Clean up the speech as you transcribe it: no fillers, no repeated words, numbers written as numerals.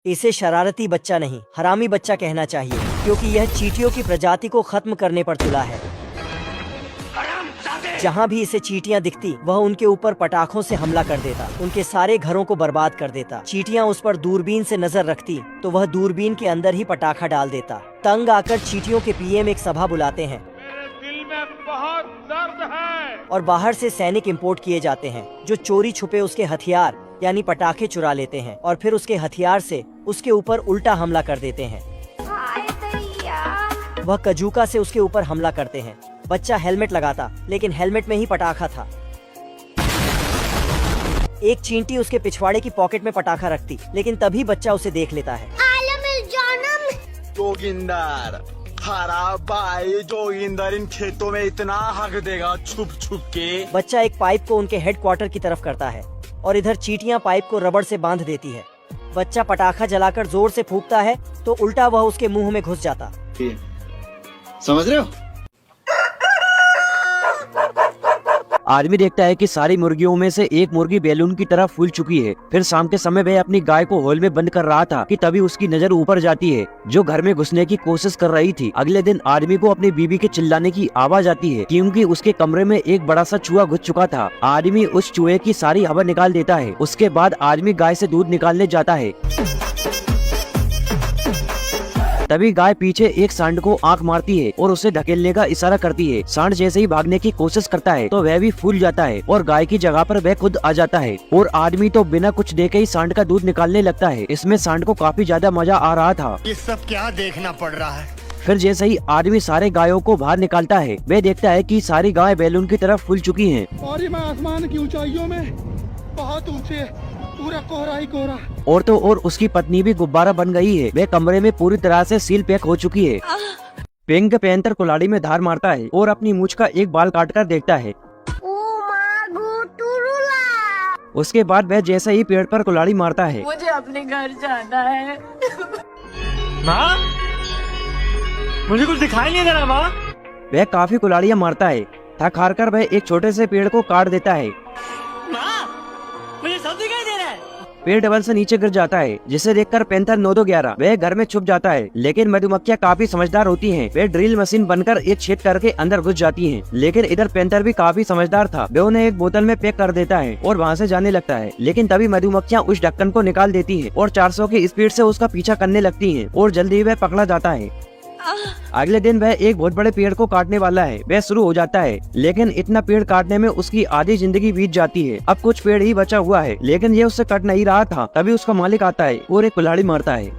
इसे शरारती बच्चा नहीं, हरामी बच्चा कहना चाहिए, क्योंकि यह चींटियों की प्रजाति को खत्म करने पर तुला है। जहाँ भी इसे चींटियां दिखती, वह उनके ऊपर पटाखों से हमला कर देता, उनके सारे घरों को बर्बाद कर देता। चींटियां उस पर दूरबीन से नजर रखती तो वह दूरबीन के अंदर ही पटाखा डाल देता। तंग आकर चींटियों के पीएम एक सभा बुलाते हैं। मेरे दिल में बहुत दर्द है। और बाहर से सैनिक इंपोर्ट किए जाते हैं, जो चोरी छुपे उसके हथियार यानी पटाखे चुरा लेते हैं और फिर उसके हथियार से उसके ऊपर उल्टा हमला कर देते हैं। वह कजूका से उसके ऊपर हमला करते हैं। बच्चा हेलमेट लगाता, लेकिन हेलमेट में ही पटाखा था। एक चींटी उसके पिछवाड़े की पॉकेट में पटाखा रखती, लेकिन तभी बच्चा उसे देख लेता है। जोगिंदर, हरा भाई जोगिंदर इन खेतों में इतना हक देगा छुप छुप के। बच्चा एक पाइप को उनके हेडक्वार्टर की तरफ करता है और इधर चींटियां पाइप को रबड़ से बांध देती है। बच्चा पटाखा जलाकर जोर से फूंकता है तो उल्टा वह उसके मुंह में घुस जाता। समझ रहे हो? आदमी देखता है कि सारी मुर्गियों में से एक मुर्गी बैलून की तरह फूल चुकी है। फिर शाम के समय वह अपनी गाय को हॉल में बंद कर रहा था कि तभी उसकी नजर ऊपर जाती है, जो घर में घुसने की कोशिश कर रही थी। अगले दिन आदमी को अपनी बीवी के चिल्लाने की आवाज आती है, क्योंकि उसके कमरे में एक बड़ा सा चूहा घुस चुका था। आदमी उस चूहे की सारी हवा निकाल देता है। उसके बाद आदमी गाय से दूध निकालने जाता है। तभी गाय पीछे एक सांड को आंख मारती है और उसे ढकेलने का इशारा करती है। सांड जैसे ही भागने की कोशिश करता है तो वह भी फूल जाता है और गाय की जगह पर वह खुद आ जाता है और आदमी तो बिना कुछ देखे ही सांड का दूध निकालने लगता है। इसमें सांड को काफी ज्यादा मजा आ रहा था। ये सब क्या देखना पड़ रहा है। फिर जैसे ही आदमी सारे गायों को बाहर निकालता है, वह देखता है कि सारी गाय बैलून की तरफ फूल चुकी हैं। और मैं आसमान की ऊंचाइयों में बहुत ऊंचे, पूरा कोहरा ही कोहरा। और तो और उसकी पत्नी भी गुब्बारा बन गई है। वह कमरे में पूरी तरह से सील पैक हो चुकी है। पिंक पैंथर कुल्हाड़ी में धार मारता है और अपनी मूंछ का एक बाल काटकर देखता है। उसके बाद वह जैसे ही पेड़ पर कुल्हाड़ी मारता है। मुझे अपने घर जाना है। माँ, मुझे कुछ दिखाई नहीं दे रहा माँ। वह काफी कुल्हाड़ियाँ मारता है। थक हार कर वह एक छोटे से पेड़ को काट देता है। माँ, मुझे सब दिखाई दे रहा है। पेड़ डबल से नीचे गिर जाता है, जिसे देखकर पैंथर 9-2-11 वह घर में छुप जाता है। लेकिन मधुमक्खियां काफी समझदार होती हैं। वे ड्रिल मशीन बनकर एक छेद करके अंदर घुस जाती हैं। लेकिन इधर पैंथर भी काफी समझदार था। वे उन्हें एक बोतल में पैक कर देता है और वहाँ से जाने लगता है। लेकिन तभी मधुमक्खियां उस ढक्कन को निकाल देती हैं और 400 की स्पीड से उसका पीछा करने लगती हैं और जल्दी ही वह पकड़ा जाता है। अगले दिन वह एक बहुत बड़े पेड़ को काटने वाला है। वह शुरू हो जाता है, लेकिन इतना पेड़ काटने में उसकी आधी जिंदगी बीत जाती है। अब कुछ पेड़ ही बचा हुआ है, लेकिन ये उससे कट नहीं रहा था। तभी उसका मालिक आता है और एक कुल्हाड़ी मारता है।